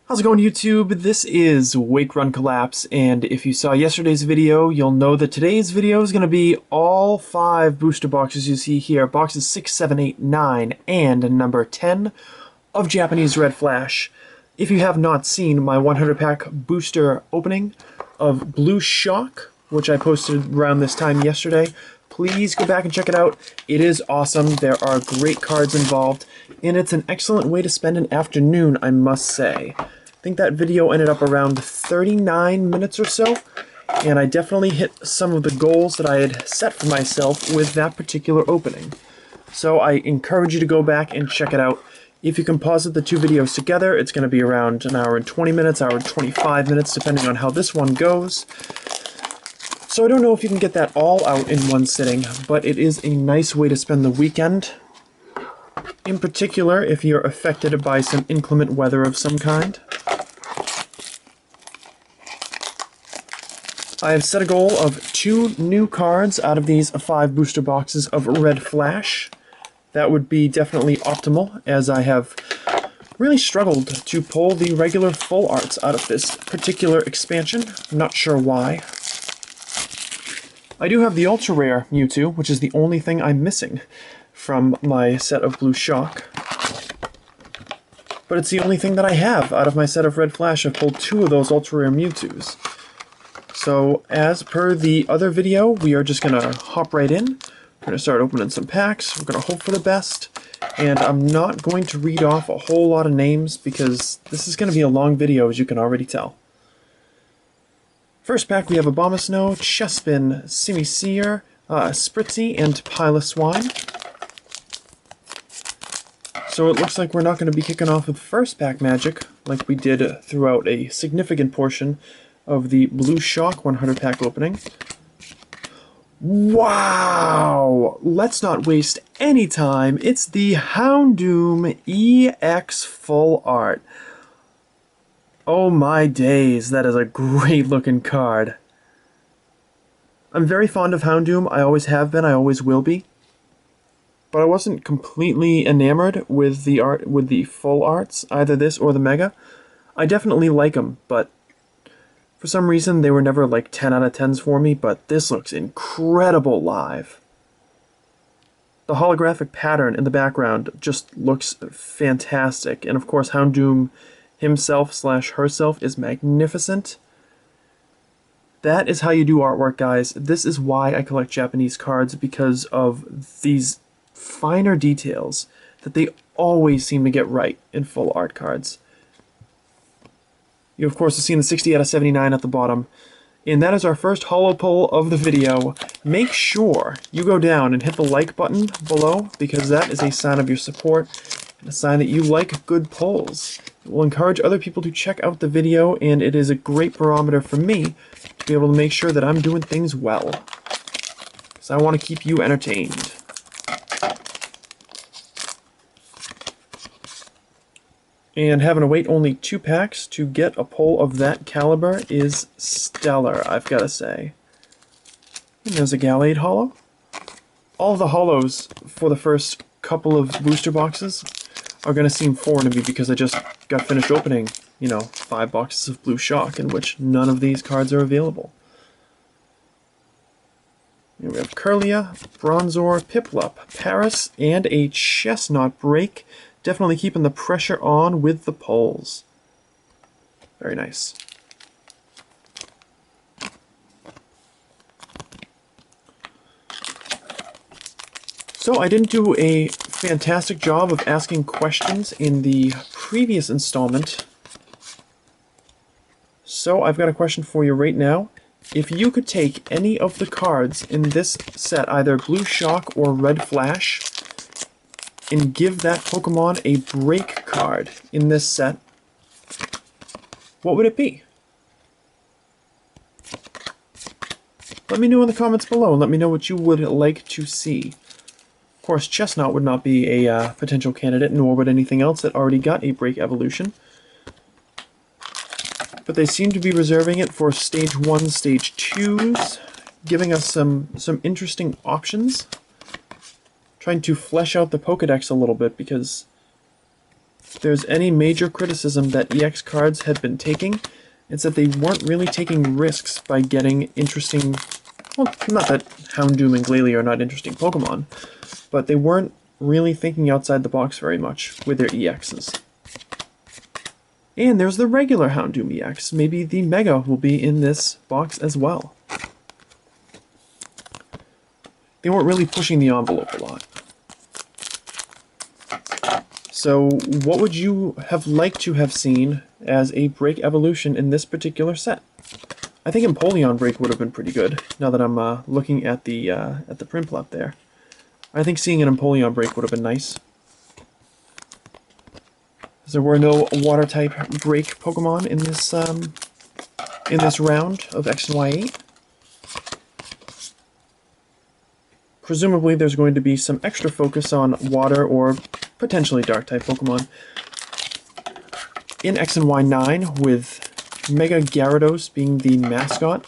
How's it going, YouTube? This is Wake Run Collapse, and if you saw yesterday's video, you'll know that today's video is going to be all 5 booster boxes you see here, boxes 6, 7, 8, 9, and number 10 of Japanese Red Flash. If you have not seen my 100-pack booster opening of Blue Shock, which I posted around this time yesterday, please go back and check it out. It is awesome. There are great cards involved, and it's an excellent way to spend an afternoon, I must say. I think that video ended up around 39 minutes or so, and I definitely hit some of the goals that I had set for myself with that particular opening. So I encourage you to go back and check it out. If you composite the two videos together, it's going to be around an hour and 20 minutes, hour and 25 minutes, depending on how this one goes. So I don't know if you can get that all out in one sitting, but it is a nice way to spend the weekend. In particular, if you're affected by some inclement weather of some kind. I have set a goal of 2 new cards out of these 5 booster boxes of Red Flash. That would be definitely optimal, as I have really struggled to pull the regular full arts out of this particular expansion. I'm not sure why. I do have the Ultra Rare Mewtwo, which is the only thing I'm missing from my set of Blue Shock. But it's the only thing that I have out of my set of Red Flash. I've pulled 2 of those Ultra Rare Mewtwo's. So, as per the other video, we are just going to hop right in. We're going to start opening some packs. We're going to hope for the best. And I'm not going to read off a whole lot of names because this is going to be a long video, as you can already tell. First pack, we have Abomasnow, Chespin, Simisear, Spritzy, and Piloswine. So it looks like we're not going to be kicking off with first pack magic like we did throughout a significant portion of the Blue Shock 100-pack opening. Wow! Let's not waste any time. It's the Houndoom EX Full Art. Oh my days, that is a great looking card. I'm very fond of Houndoom. I always have been, I always will be. But I wasn't completely enamored with the art, with the full arts, either this or the Mega. I definitely like them, but for some reason, they were never like 10 out of 10s for me, but this looks incredible live. The holographic pattern in the background just looks fantastic, and of course Houndoom himself/herself is magnificent. That is how you do artwork, guys. This is why I collect Japanese cards, because of these finer details that they always seem to get right in full art cards. You, of course, have seen the 60 out of 79 at the bottom. And that is our first holo pull of the video. Make sure you go down and hit the like button below, because that is a sign of your support and a sign that you like good pulls. It will encourage other people to check out the video, and it is a great barometer for me to be able to make sure that I'm doing things well. So I want to keep you entertained. And having to wait only 2 packs to get a pull of that caliber is stellar, I've got to say. And there's a Gallade holo. All of the holos for the first couple of booster boxes are going to seem foreign to me because I just got finished opening, 5 boxes of Blue Shock, in which none of these cards are available. Here we have Kirlia, Bronzor, Piplup, Paris, and a Chestnut break. Definitely keeping the pressure on with the pulls. Very nice. So I didn't do a fantastic job of asking questions in the previous installment. So I've got a question for you right now. If you could take any of the cards in this set, either Blue Shock or Red Flash, and give that Pokemon a break card in this set, what would it be? Let me know in the comments below, and let me know what you would like to see. Of course, Chestnut would not be a potential candidate, nor would anything else that already got a break evolution. But they seem to be reserving it for Stage 1, Stage 2s, giving us some interesting options. Trying to flesh out the Pokedex a little bit, because if there's any major criticism that EX cards had been taking, it's that they weren't really taking risks by getting interesting, well, not that Houndoom and Glalie are not interesting Pokemon, but they weren't really thinking outside the box very much with their EXs. And there's the regular Houndoom EX. Maybe the Mega will be in this box as well. They weren't really pushing the envelope a lot. So what would you have liked to have seen as a break evolution in this particular set? I think Empoleon break would have been pretty good, now that I'm looking at the Prinplup there. I think seeing an Empoleon break would have been nice. Because there were no water-type break Pokemon in this round of X and Y8. Presumably there's going to be some extra focus on water or potentially dark-type Pokemon in X and Y9, with Mega Gyarados being the mascot.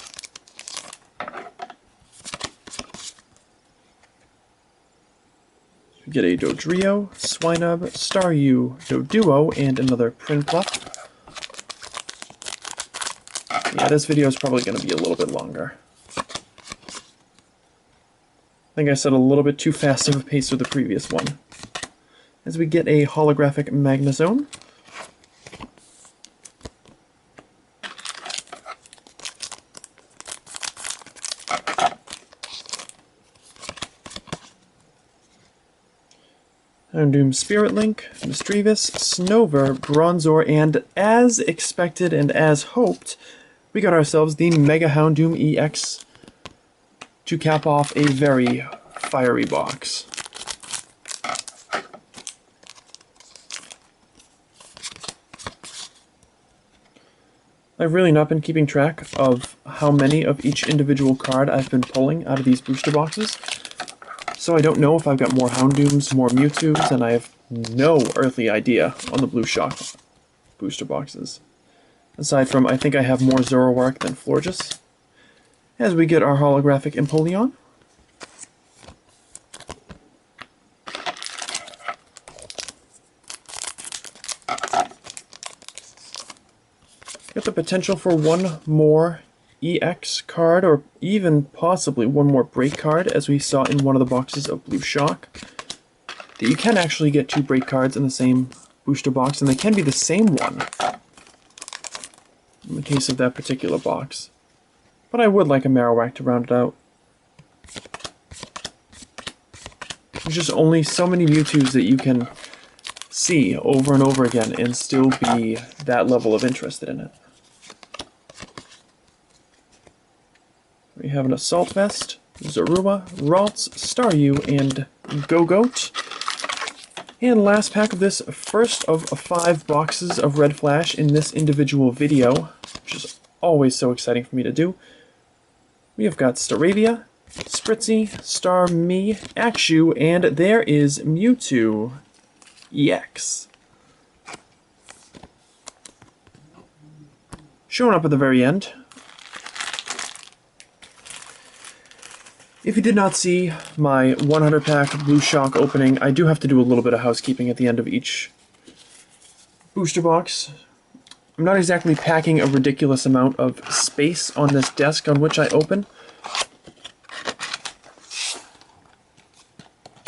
We get a Dodrio, Swinub, Staryu, Doduo, and another Prinplup. Yeah, this video is probably going to be a little bit longer. I think I set a little bit too fast of a pace with the previous one. As we get a holographic Magnezone. Houndoom Spirit Link, Misdreavus, Snover, Bronzor, and as expected and as hoped, we got ourselves the Mega Houndoom EX to cap off a very fiery box. I've really not been keeping track of how many of each individual card I've been pulling out of these booster boxes, so I don't know if I've got more Houndooms, more Mewtwo's, and I have no earthly idea on the Blue Shock booster boxes. Aside from, I think I have more Zoroark than Florges. As we get our holographic Empoleon. Got the potential for one more EX card, or even possibly one more break card, as we saw in one of the boxes of Blue Shock. That you can actually get two break cards in the same booster box, and they can be the same one in the case of that particular box. But I would like a Marowak to round it out. There's just only so many Mewtwo's that you can see over and over again and still be that level of interested in it. We have an Assault Vest, Zorua, Ralts, Staryu, and Gogoat. And last pack of this first of 5 boxes of Red Flash in this individual video, which is always so exciting for me to do. We have got Staravia, Spritzee, Starmie, Axew, and there is Mewtwo EX. Showing up at the very end. If you did not see my 100 pack Blue Shock opening, I do have to do a little bit of housekeeping at the end of each booster box. I'm not exactly packing a ridiculous amount of space on this desk on which I open.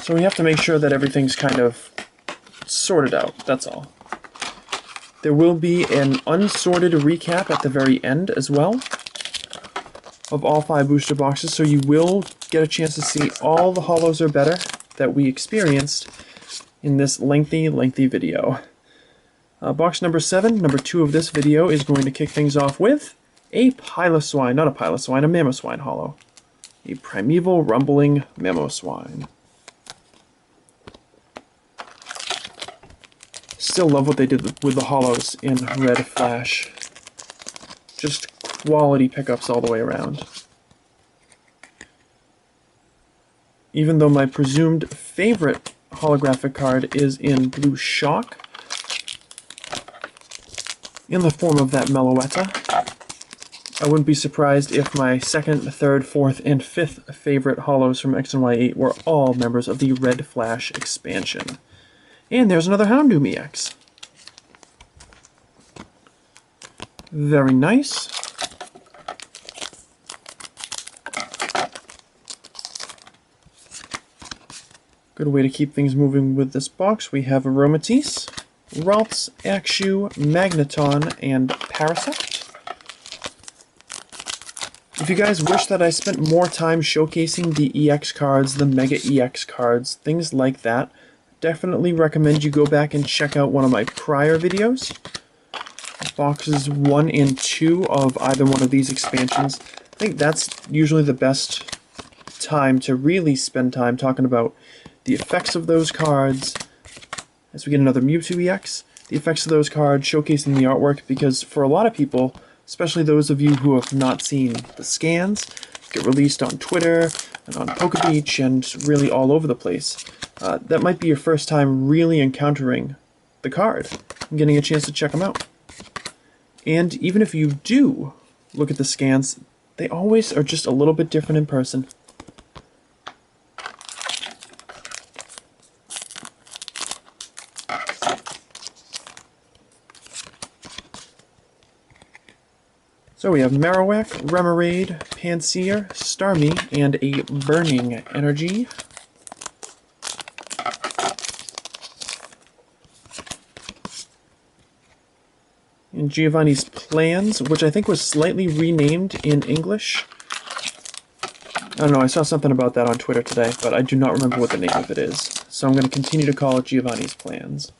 So we have to make sure that everything's kind of sorted out, that's all. There will be an unsorted recap at the very end as well of all 5 booster boxes, so you will get a chance to see all the holos are better that we experienced in this lengthy video. Box number 7, number 2 of this video, is going to kick things off with a Piloswine, not a Piloswine, a Mamoswine holo. A Primeval Rumbling Mamoswine. Still love what they did with the holos in Red Flash. Just quality pickups all the way around. Even though my presumed favorite holographic card is in Blue Shock, in the form of that Meloetta, I wouldn't be surprised if my second, third, fourth, and fifth favorite holos from X and Y8 were all members of the Red Flash expansion. And there's another Houndoom EX. Very nice. Good way to keep things moving with this box. We have Aromatisse, Ralph's, Axew, Magneton, and Parasect. If you guys wish that I spent more time showcasing the EX cards, the Mega EX cards, things like that, definitely recommend you go back and check out one of my prior videos. Boxes 1 and 2 of either one of these expansions. I think that's usually the best time to really spend time talking about the effects of those cards. As we get another Mewtwo EX, the effects of those cards, showcasing the artwork, because for a lot of people, especially those of you who have not seen the scans, get released on Twitter and on PokeBeach and really all over the place, that might be your first time really encountering the card and getting a chance to check them out. And even if you do look at the scans, they always are just a little bit different in person. So we have Marowak, Remoraid, Pansear, Starmie, and a Burning Energy. And Giovanni's Plans, which I think was slightly renamed in English. I don't know, I saw something about that on Twitter today, but I do not remember what the name of it is. So I'm going to continue to call it Giovanni's Plans.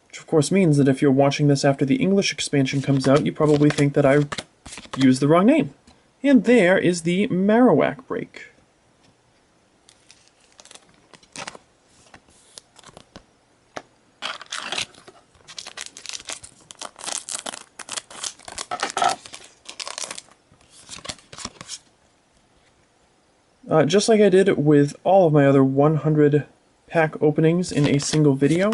Which of course means that if you're watching this after the English expansion comes out, you probably think that I used the wrong name. And there is the Marowak break. Just like I did with all of my other 100 pack openings in a single video,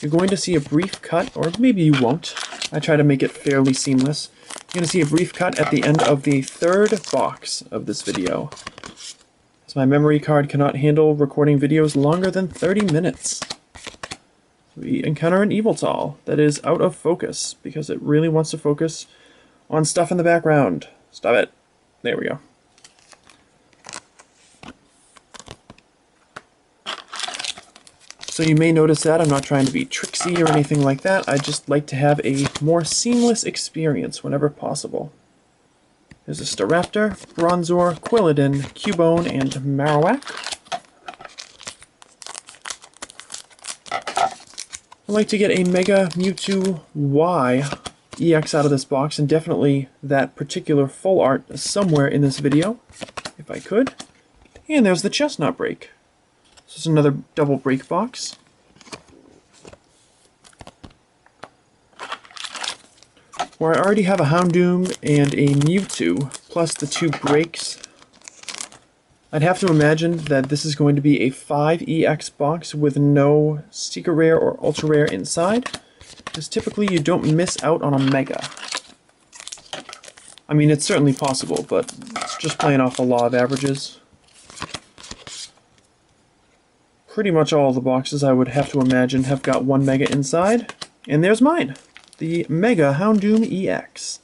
you're going to see a brief cut, or maybe you won't. I try to make it fairly seamless. You're going to see a brief cut at the end of the third box of this video, as my memory card cannot handle recording videos longer than 30 minutes. We encounter an Yveltal that is out of focus, because it really wants to focus on stuff in the background. Stop it. There we go. So you may notice that I'm not trying to be tricksy or anything like that. I just like to have a more seamless experience whenever possible. There's a Staraptor, Bronzor, Quilladin, Cubone, and Marowak. I'd like to get a Mega Mewtwo Y EX out of this box, and definitely that particular full art somewhere in this video, if I could. And there's the Chestnut break. This is another double break box. Where I already have a Houndoom and a Mewtwo, plus the 2 breaks. I'd have to imagine that this is going to be a 5EX box with no Secret Rare or Ultra Rare inside, because typically you don't miss out on a Mega. I mean, it's certainly possible, but it's just playing off the law of averages. Pretty much all of the boxes, I would have to imagine, have got 1 Mega inside. And there's mine, the Mega Houndoom EX.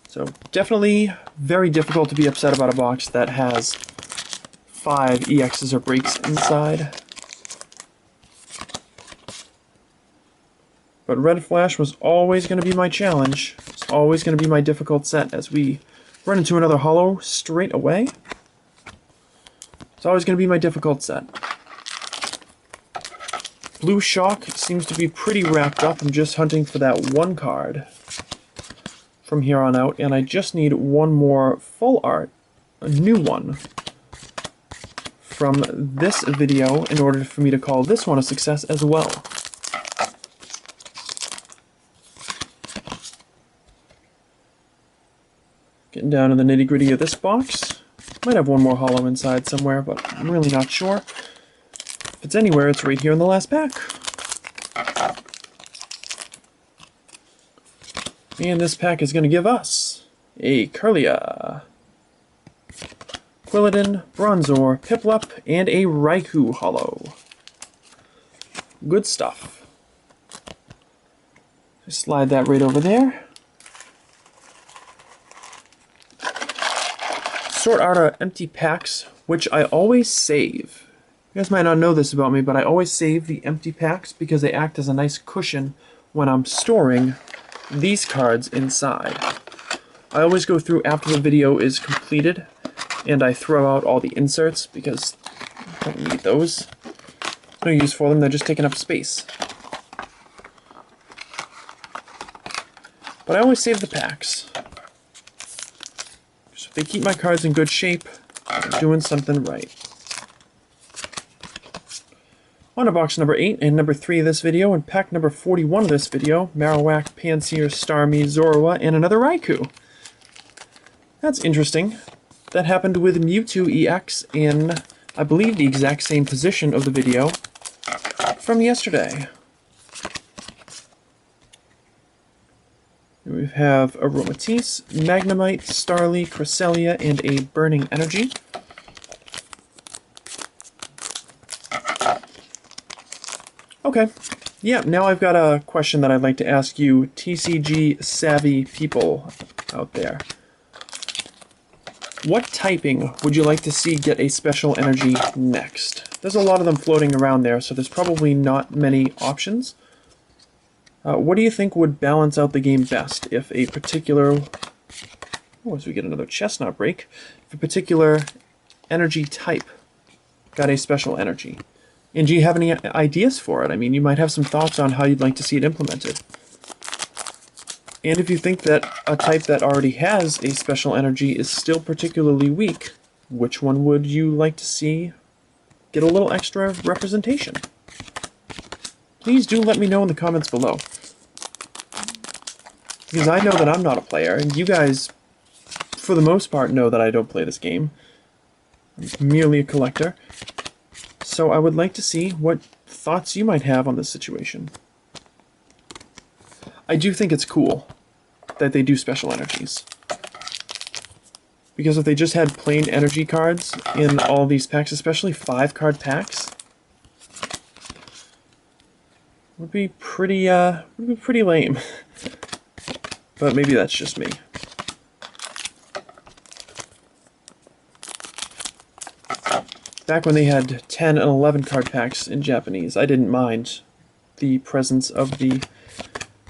So definitely very difficult to be upset about a box that has 5 EXs or breaks inside. But Red Flash was always going to be my challenge. It's always going to be my difficult set as we run into another holo straight away. It's always going to be my difficult set. Blue Shock seems to be pretty wrapped up. I'm just hunting for that one card from here on out, and I just need one more full art, a new one, from this video in order for me to call this one a success as well. Getting down to the nitty-gritty of this box. Might have one more holo inside somewhere, but I'm really not sure. If it's anywhere, it's right here in the last pack. And this pack is going to give us a Kirlia, Quilladin, Bronzor, Piplup, and a Raikou holo. Good stuff. Slide that right over there. Sort out our empty packs, which I always save. You guys might not know this about me, but I always save the empty packs because they act as a nice cushion when I'm storing these cards inside. I always go through after the video is completed and I throw out all the inserts because I don't need those. No use for them, they're just taking up space. But I always save the packs. So if they keep my cards in good shape, I'm doing something right. On to box number 8 and number 3 of this video, and pack number 41 of this video, Marowak, Pansear, Starmie, Zorua, and another Raikou. That's interesting. That happened with Mewtwo EX in, I believe, the exact same position of the video from yesterday. We have Aromatisse, Magnemite, Starly, Cresselia, and a Burning Energy. Okay, yeah, now I've got a question that I'd like to ask you TCG savvy people out there. What typing would you like to see get a special energy next? There's a lot of them floating around there, so there's probably not many options. What do you think would balance out the game best if a particular... Oh, as we get another Chestnut break, if a particular energy type got a special energy? And do you have any ideas for it? I mean, you might have some thoughts on how you'd like to see it implemented. And if you think that a type that already has a special energy is still particularly weak, which one would you like to see get a little extra representation? Please do let me know in the comments below. Because I know that I'm not a player, and you guys, for the most part, know that I don't play this game. I'm merely a collector. So I would like to see what thoughts you might have on this situation. I do think it's cool that they do special energies. Because if they just had plain energy cards in all these packs, especially 5-card packs, would be pretty lame. But maybe that's just me. Back when they had 10 and 11 card packs in Japanese, I didn't mind the presence of the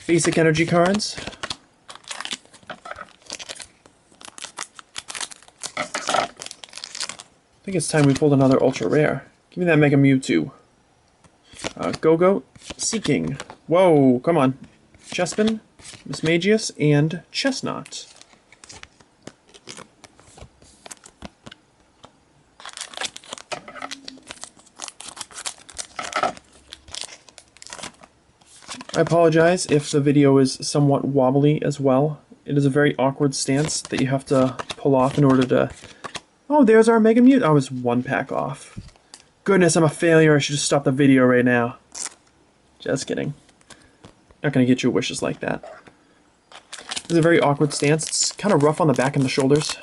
basic energy cards. I think it's time we pulled another ultra rare. Give me that Mega Mewtwo. Go-Go, Seeking. Whoa, come on. Chespin, Mismagius, and Chestnut. I apologize if the video is somewhat wobbly as well. It is a very awkward stance that you have to pull off in order to... Oh, there's our Mega Mewtwo. I was 1 pack off. Goodness, I'm a failure. I should just stop the video right now. Just kidding. Not gonna get your wishes like that. It's a very awkward stance. It's kind of rough on the back and the shoulders.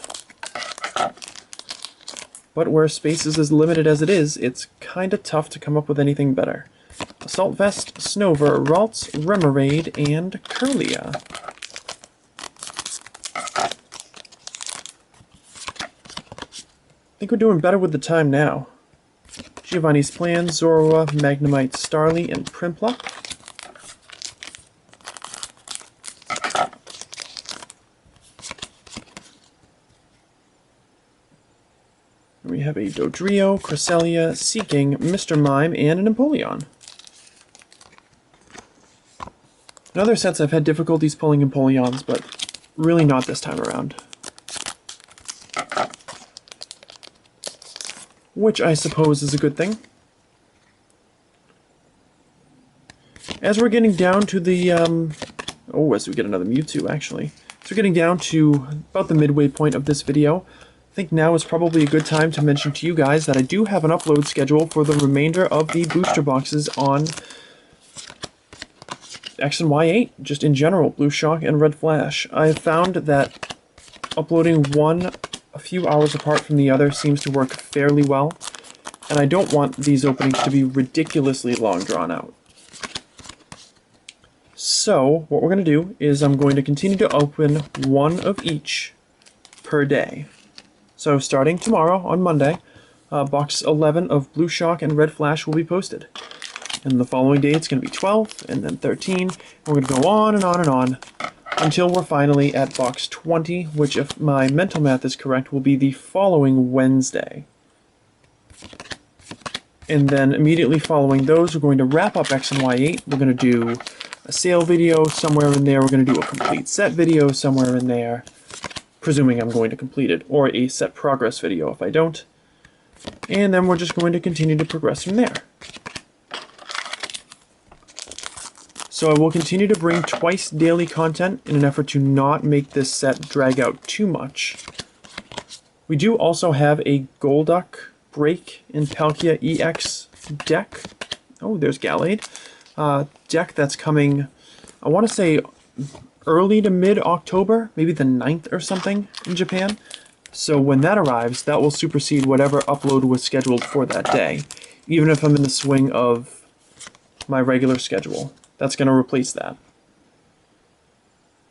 But where space is as limited as it is, it's kind of tough to come up with anything better. Assault Vest, Snover, Ralts, Remoraid, and Kirlia. I think we're doing better with the time now. Giovanni's Plan, Zorua, Magnemite, Starly, and Prinplup. We have a Dodrio, Cresselia, Seeking, Mr. Mime, and an Empoleon. In other sets I've had difficulties pulling Empoleons, but really not this time around. Which I suppose is a good thing. As we're getting down to the, as we get another Mewtwo actually. So we're getting down to about the midway point of this video. I think now is probably a good time to mention to you guys that I do have an upload schedule for the remainder of the booster boxes on X and Y8, just in general, Blue Shock and Red Flash. I have found that uploading one a few hours apart from the other seems to work fairly well, and I don't want these openings to be ridiculously long drawn out. So what we're going to do is I'm going to continue to open one of each per day. So starting tomorrow on Monday, box 11 of Blue Shock and Red Flash will be posted. And the following day it's going to be 12, and then 13. We're going to go on and on and on until we're finally at box 20, which, if my mental math is correct, will be the following Wednesday. And then immediately following those, we're going to wrap up X and Y8. We're going to do a sale video somewhere in there. We're going to do a complete set video somewhere in there, presuming I'm going to complete it, or a set progress video if I don't. And then we're just going to continue to progress from there. So I will continue to bring twice daily content in an effort to not make this set drag out too much. We do also have a Golduck Break in Palkia EX deck. Oh, there's Gallade. Deck that's coming, I want to say, early to mid-October, maybe the 9th or something in Japan. So when that arrives, that will supersede whatever upload was scheduled for that day, even if I'm in the swing of my regular schedule. That's going to replace that.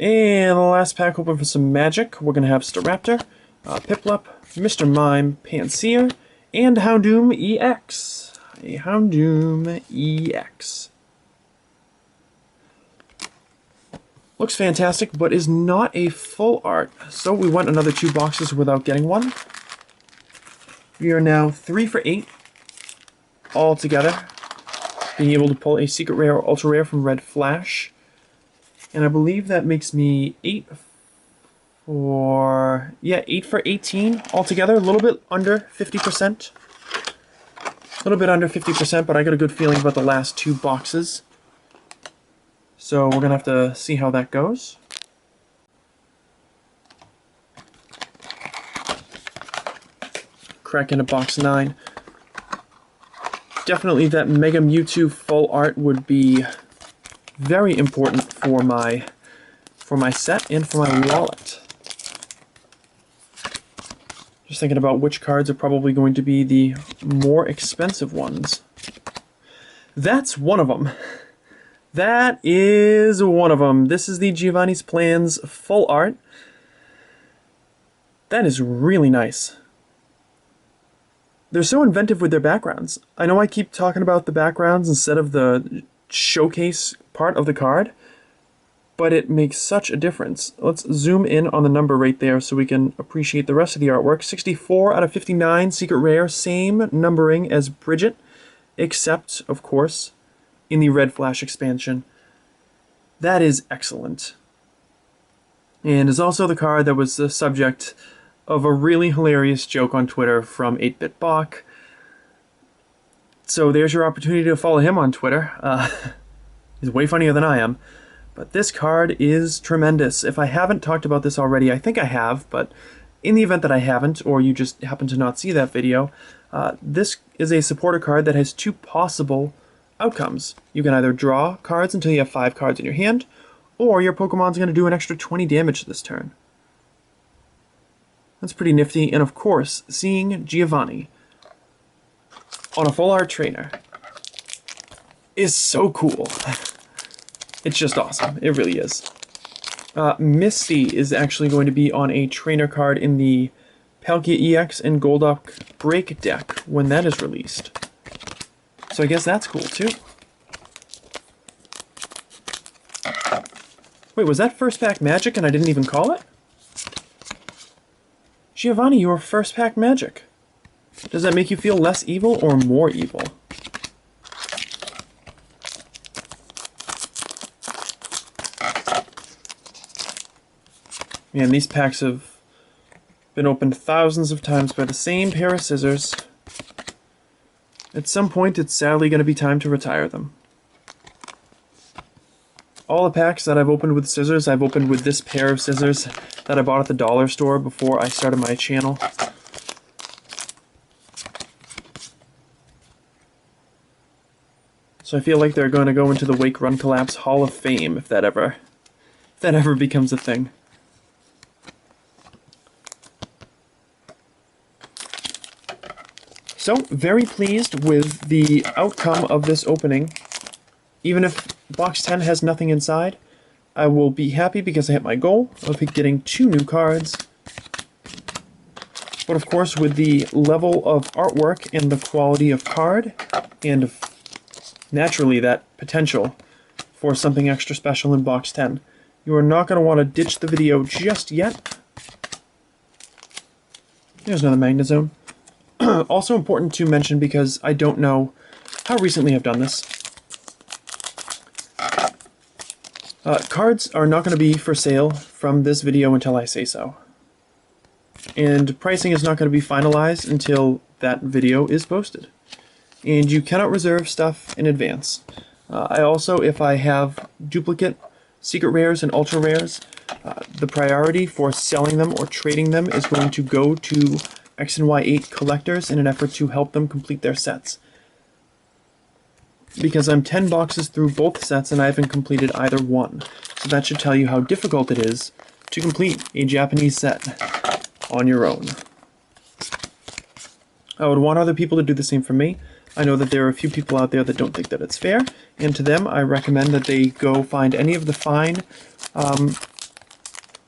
And the last pack open for some magic. We're going to have Staraptor, Piplup, Mr. Mime, Pansear, and Houndoom EX. A Houndoom EX. Looks fantastic, but is not a full art. So we went another 2 boxes without getting one. We are now 3 for 8 all together, being able to pull a secret rare or ultra rare from Red Flash. And I believe that makes me 8 for 18 altogether. A little bit under 50%. A little bit under 50%, but I got a good feeling about the last 2 boxes. So we're going to have to see how that goes. Crack into box 9. Definitely that Mega Mewtwo full art would be very important for my set and for my wallet. Just thinking about which cards are probably going to be the more expensive ones. That's one of them. That is one of them. This is the Giovanni's Plans full art. That is really nice. They're so inventive with their backgrounds. I know I keep talking about the backgrounds instead of the showcase part of the card, but it makes such a difference. Let's zoom in on the number right there so we can appreciate the rest of the artwork. 64 out of 59, secret rare, same numbering as Bridget, except, of course, in the Red Flash expansion. That is excellent. And is also the card that was the subject of a really hilarious joke on Twitter from 8-Bit Bach. So there's your opportunity to follow him on Twitter. He's way funnier than I am. But this card is tremendous. If I haven't talked about this already, I think I have, but in the event that I haven't, or you just happen to not see that video, this is a supporter card that has 2 possible outcomes. You can either draw cards until you have 5 cards in your hand, or your Pokemon's going to do an extra 20 damage this turn. That's pretty nifty, and of course, seeing Giovanni on a full art trainer is so cool. It's just awesome. It really is. Misty is actually going to be on a trainer card in the Palkia EX and Golduck Break deck when that is released. So I guess that's cool too. Wait, was that first pack magic and I didn't even call it? Giovanni, you were first pack magic. Does that make you feel less evil or more evil? Man, these packs have been opened thousands of times by the same pair of scissors. At some point, it's sadly going to be time to retire them. All the packs that I've opened with scissors, I've opened with this pair of scissors that I bought at the dollar store before I started my channel. So I feel like they're going to go into the Wake Run Collapse Hall of Fame if that ever becomes a thing. So, very pleased with the outcome of this opening. Even if box 10 has nothing inside, I will be happy because I hit my goal of getting 2 new cards. But of course, with the level of artwork and the quality of card, and naturally that potential for something extra special in box 10, you are not going to want to ditch the video just yet. There's another Magnezone. Also important to mention, because I don't know how recently I've done this. Cards are not going to be for sale from this video until I say so. And pricing is not going to be finalized until that video is posted. And you cannot reserve stuff in advance. I also, if I have duplicate secret rares and ultra rares, the priority for selling them or trading them is going to go to X and Y8 collectors in an effort to help them complete their sets. Because I'm 10 boxes through both sets and I haven't completed either one. So that should tell you how difficult it is to complete a Japanese set on your own. I would want other people to do the same for me. I know that there are a few people out there that don't think that it's fair, and to them I recommend that they go find any of the fine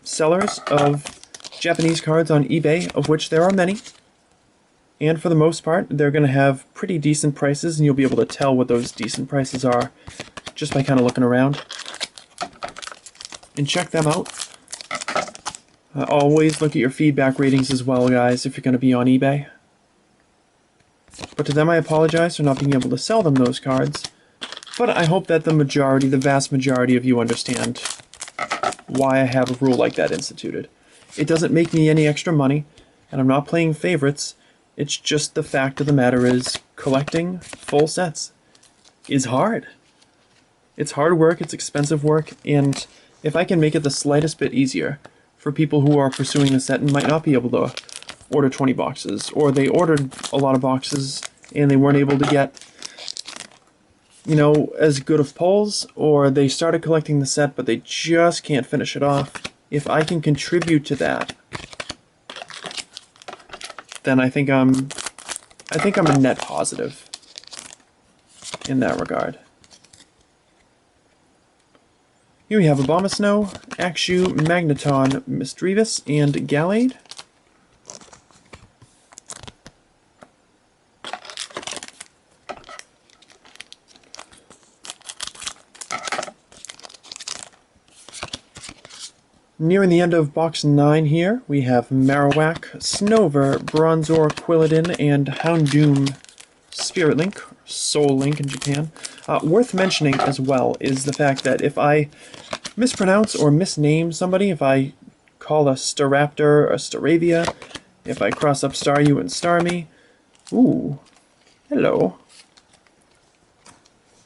sellers of Japanese cards on eBay, of which there are many. And for the most part, they're going to have pretty decent prices, and you'll be able to tell what those decent prices are just by kind of looking around. And check them out. Always look at your feedback ratings as well, guys, if you're going to be on eBay. But to them, I apologize for not being able to sell them those cards. But I hope that the vast majority of you understand why I have a rule like that instituted. It doesn't make me any extra money, and I'm not playing favorites. It's just the fact of the matter is, collecting full sets is hard. It's hard work, it's expensive work, and if I can make it the slightest bit easier for people who are pursuing the set and might not be able to order 20 boxes, or they ordered a lot of boxes and they weren't able to get, you know, as good of pulls, or they started collecting the set but they just can't finish it off. If I can contribute to that, then I think I'm a net positive in that regard. Here we have Abomasnow, Axew, Magneton, Misdreavus, and Gallade. Nearing the end of box 9 here, we have Marowak, Snover, Bronzor, Quilladin, and Houndoom Spirit Link, Soul Link in Japan. Worth mentioning as well is the fact that if I mispronounce or misname somebody, if I call a Staraptor a Staravia, if I cross up Staryu and Starmie, ooh, hello,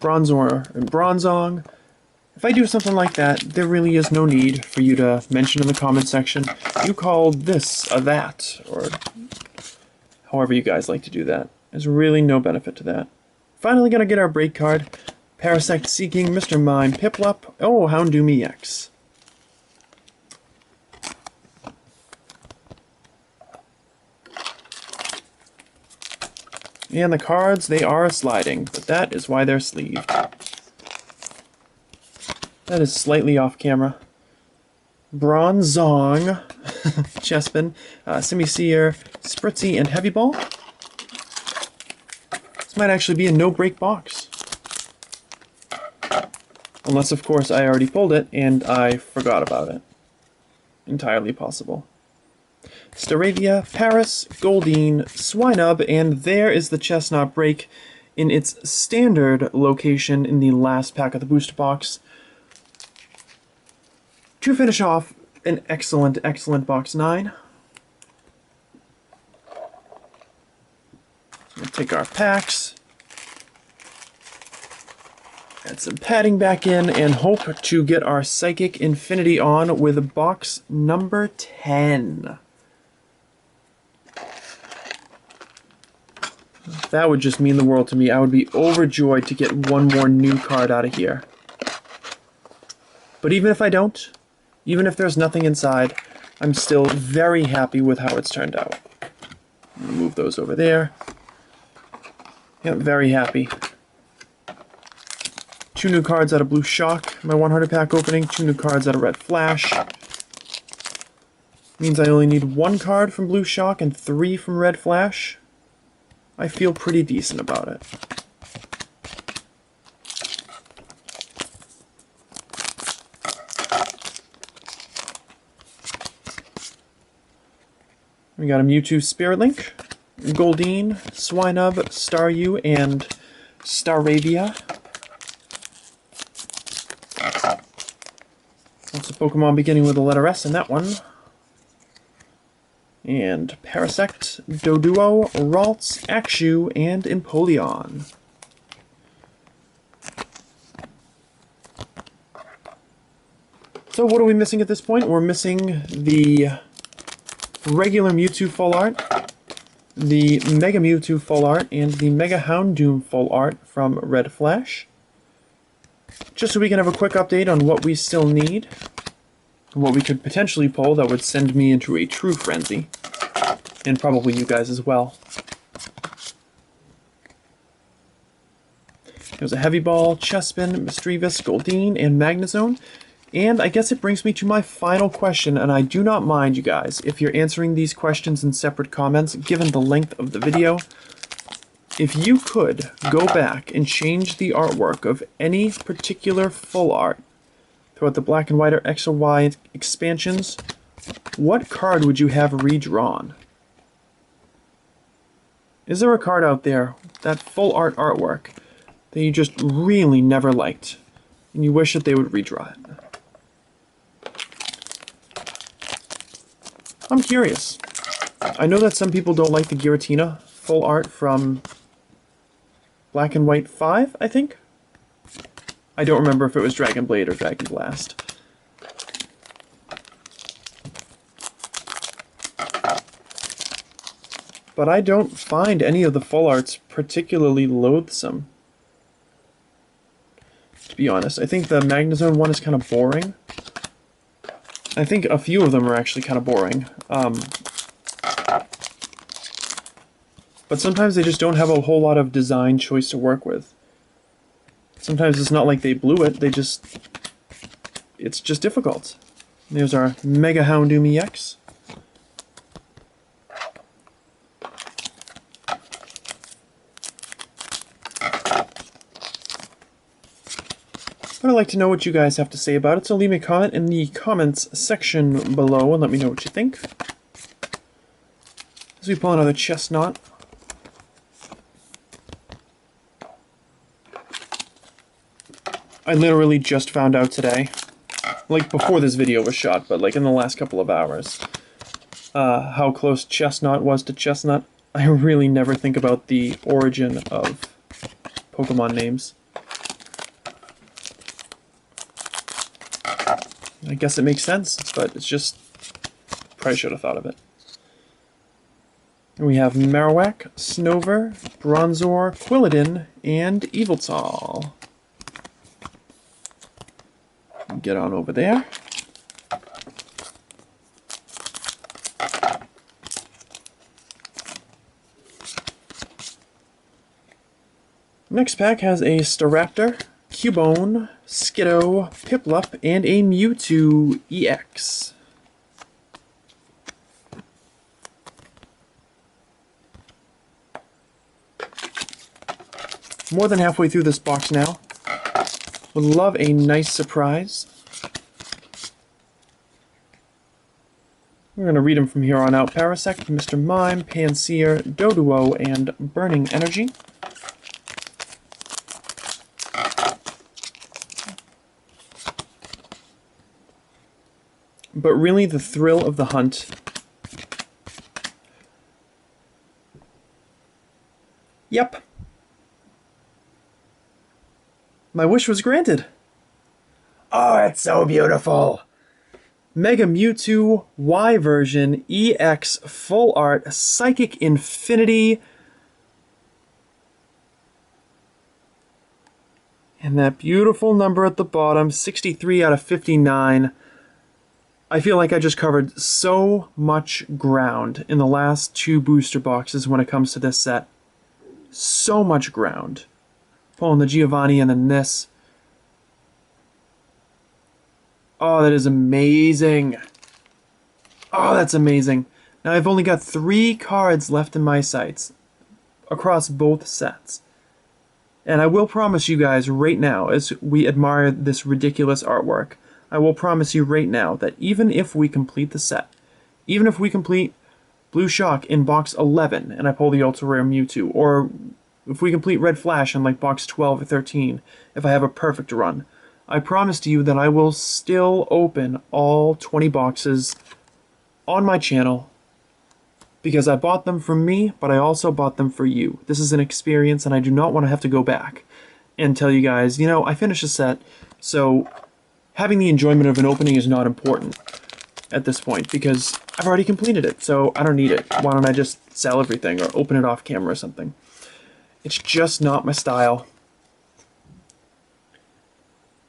Bronzor and Bronzong. If I do something like that, there really is no need for you to mention in the comment section, you called this a that, or however you guys like to do that. There's really no benefit to that. Finally gonna get our break card. Parasect Seeking, Mr. Mime, Piplup, oh, Houndoom EX. And the cards, they are sliding, but that is why they're sleeved. That is slightly off camera. Bronzong, Chespin, Simisear, Spritzy, and Heavy Ball. This might actually be a no-break box. Unless, of course, I already pulled it and I forgot about it. Entirely possible. Staravia, Paris, Goldeen, Swinub, and there is the Chestnut break in its standard location in the last pack of the booster box. To finish off an excellent, excellent box 9. We'll take our packs, add some padding back in, and hope to get our Psychic Infinity on with box number 10. That would just mean the world to me. I would be overjoyed to get one more new card out of here. But even if I don't, even if there's nothing inside, I'm still very happy with how it's turned out. Move those over there. Yeah, very happy. 2 new cards out of Blue Shock, my 100 pack opening, 2 new cards out of Red Flash. Means I only need 1 card from Blue Shock and 3 from Red Flash. I feel pretty decent about it. We got a Mewtwo Spirit Link, Goldeen, Swinub, Staryu, and Staravia. Lots of Pokemon beginning with the letter S in that one. And Parasect, Doduo, Ralts, Axew, and Empoleon. So what are we missing at this point? We're missing the regular Mewtwo full art, the Mega Mewtwo full art, and the Mega Houndoom full art from Red Flash. Just so we can have a quick update on what we still need, what we could potentially pull that would send me into a true frenzy, and probably you guys as well. There's a Heavy Ball, Chespin, Misdreavus, Goldeen, and Magnezone. And I guess it brings me to my final question, and I do not mind, you guys, if you're answering these questions in separate comments, given the length of the video. If you could go back and change the artwork of any particular full art throughout the Black and White or X or Y expansions, what card would you have redrawn? Is there a card out there, that full art artwork, that you just really never liked, and you wish that they would redraw it? I'm curious. I know that some people don't like the Giratina full art from Black and White 5, I think? I don't remember if it was Dragon Blade or Dragon Blast. But I don't find any of the full arts particularly loathsome. To be honest, I think the Magnezone one is kind of boring. I think a few of them are actually kind of boring. But sometimes they just don't have a whole lot of design choice to work with. Sometimes it's not like they blew it, it's just difficult. There's our Mega Houndoom EX. I'd like to know what you guys have to say about it, so leave me a comment in the comments section below and let me know what you think. As we pull another Chestnut. I literally just found out today, like before this video was shot, but like in the last couple of hours, how close Chestnut was to Chestnut. I really never think about the origin of Pokemon names. I guess it makes sense, but it's just, probably should have thought of it. And we have Marowak, Snover, Bronzor, Quilladin, and Yveltal. Get on over there. Next pack has a Staraptor, Cubone, Skiddo, Piplup, and a Mewtwo EX. More than halfway through this box now. Would love a nice surprise. We're going to read them from here on out. Parasect, Mr. Mime, Pansear, Doduo, and Burning Energy. But really, the thrill of the hunt. Yep. My wish was granted. Oh, it's so beautiful. Mega Mewtwo Y version EX full art Psychic Infinity. And that beautiful number at the bottom, 63 out of 59. I feel like I just covered so much ground in the last 2 booster boxes when it comes to this set. So much ground. Pulling the Giovanni and then this. Oh, that is amazing. Oh, that's amazing. Now I've only got 3 cards left in my sights across both sets. And I will promise you guys right now, as we admire this ridiculous artwork, I will promise you right now that even if we complete the set, even if we complete Blue Shock in box 11 and I pull the Ultra Rare Mewtwo, or if we complete Red Flash in like box 12 or 13, if I have a perfect run, I promise to you that I will still open all 20 boxes on my channel because I bought them for me, but I also bought them for you. This is an experience and I do not want to have to go back and tell you guys, you know, I finished a set, so having the enjoyment of an opening is not important at this point because I've already completed it, so I don't need it. Why don't I just sell everything or open it off camera or something? It's just not my style.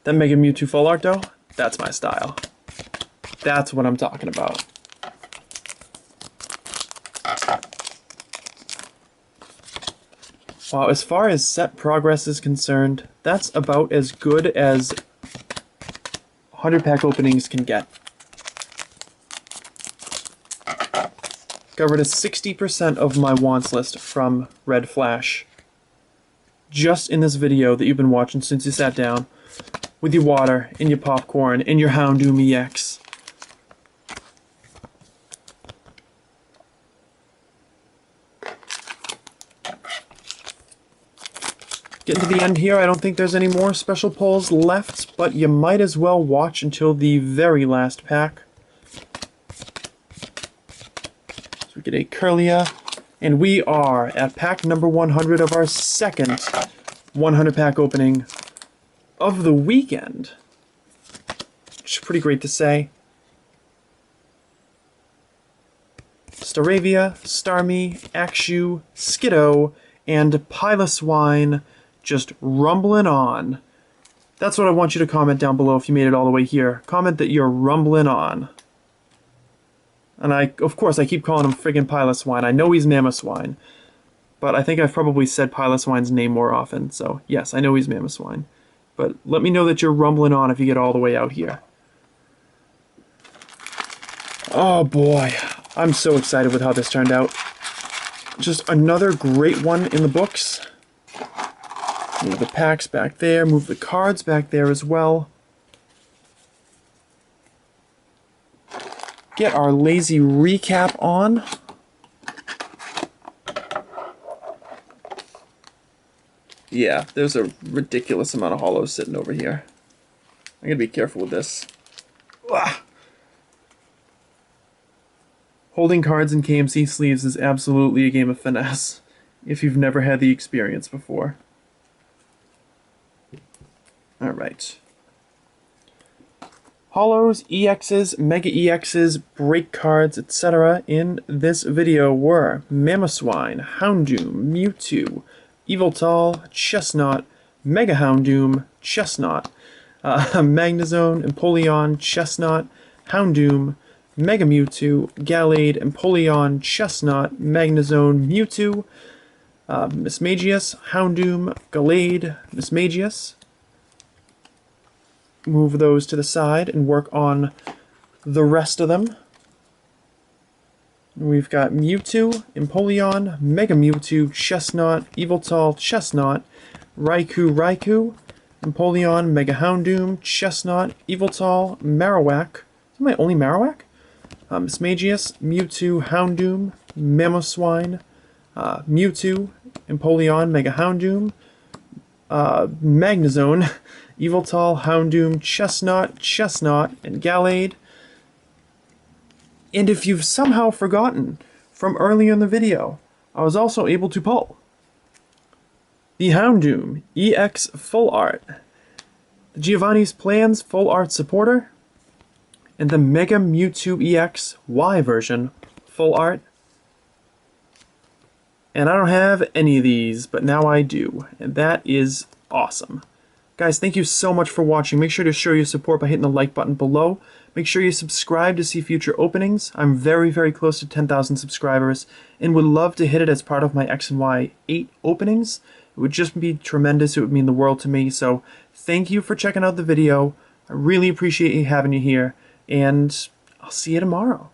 That Mega Mewtwo Full Art though, that's my style. That's what I'm talking about. Wow, as far as set progress is concerned, that's about as good as 100-pack openings can get. Got rid of 60% of my wants list from Red Flash. Just in this video that you've been watching since you sat down, with your water, and your popcorn, and your Houndoom EX. Getting to the end here, I don't think there's any more special pulls left, but you might as well watch until the very last pack. So we get a Kirlia, and we are at pack number 100 of our second 100-pack opening of the weekend. Which is pretty great to say. Staravia, Starmie, Axew, Skiddo, and Piloswine just rumbling on. That's what I want you to comment down below if you made it all the way here. Comment that you're rumbling on. And of course, I keep calling him friggin' Piloswine. I know he's Mamoswine, but I think I've probably said Piloswine's name more often, so yes, I know he's Mamoswine. But let me know that you're rumbling on if you get all the way out here. Oh boy, I'm so excited with how this turned out. Just another great one in the books. Move the packs back there, move the cards back there as well. Get our lazy recap on. Yeah, there's a ridiculous amount of hollows sitting over here. I'm gonna be careful with this. Ugh. Holding cards in KMC sleeves is absolutely a game of finesse, if you've never had the experience before. Alright. Hollows, EXs, Mega EXs, break cards, etc. in this video were Mamoswine, Houndoom, Mewtwo, Yveltal, Chestnut, Mega Houndoom, Chestnut, Magnezone, Empoleon, Chestnut, Houndoom, Mega Mewtwo, Gallade, Empoleon, Chestnut, Magnezone, Mewtwo, Mismagius, Houndoom, Gallade, Mismagius. Move those to the side and work on the rest of them. We've got Mewtwo, Empoleon, Mega Mewtwo, Chestnut, Yveltal, Chestnut, Raikou, Empoleon, Mega Houndoom, Chestnut, Yveltal, Marowak. Is that my only Marowak? Mismagius, Mewtwo, Houndoom, Mamoswine, Mewtwo, Empoleon, Mega Houndoom, Magnezone, Yveltal, Houndoom, Chestnut, and Gallade. And if you've somehow forgotten from earlier in the video, I was also able to pull the Houndoom EX Full Art, the Giovanni's Plans Full Art Supporter, and the Mega Mewtwo EX Y version Full Art. And I don't have any of these, but now I do, and that is awesome. Guys, thank you so much for watching. Make sure to show your support by hitting the like button below. Make sure you subscribe to see future openings. I'm very, very close to 10,000 subscribers and would love to hit it as part of my X and Y 8 openings. It would just be tremendous. It would mean the world to me. So thank you for checking out the video. I really appreciate having you here, and I'll see you tomorrow.